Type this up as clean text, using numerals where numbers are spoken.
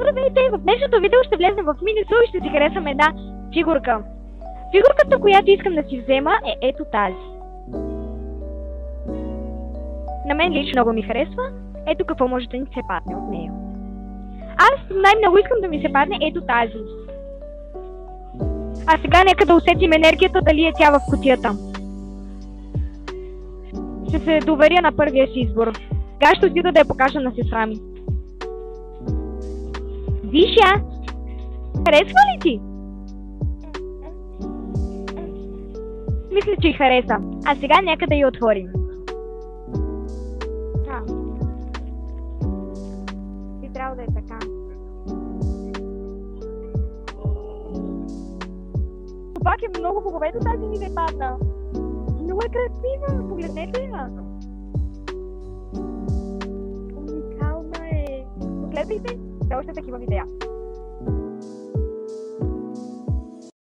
Здравейте! В днешното видео ще влезем в Miniso и ще си харесаме една фигурка. Фигурката, която искам да си взема е ето тази. На мен лично много ми харесва. Ето какво може да ни се падне от нея. Аз най-много искам да ми се падне ето тази. А сега нека да усетим енергията дали е тя в кутията. Ще се доверя на първия си избор. Сега ще отида да я покажа на сестра ми. Виж я! Харесва ли ти? Мисля, че й хареса. А сега нека да я отворим. Би трябва да е така. Пак е много хубава. Ето тази ми не падна. Много е красива. Погледнете я. Уникална е. Последвайте. Още такива видеа.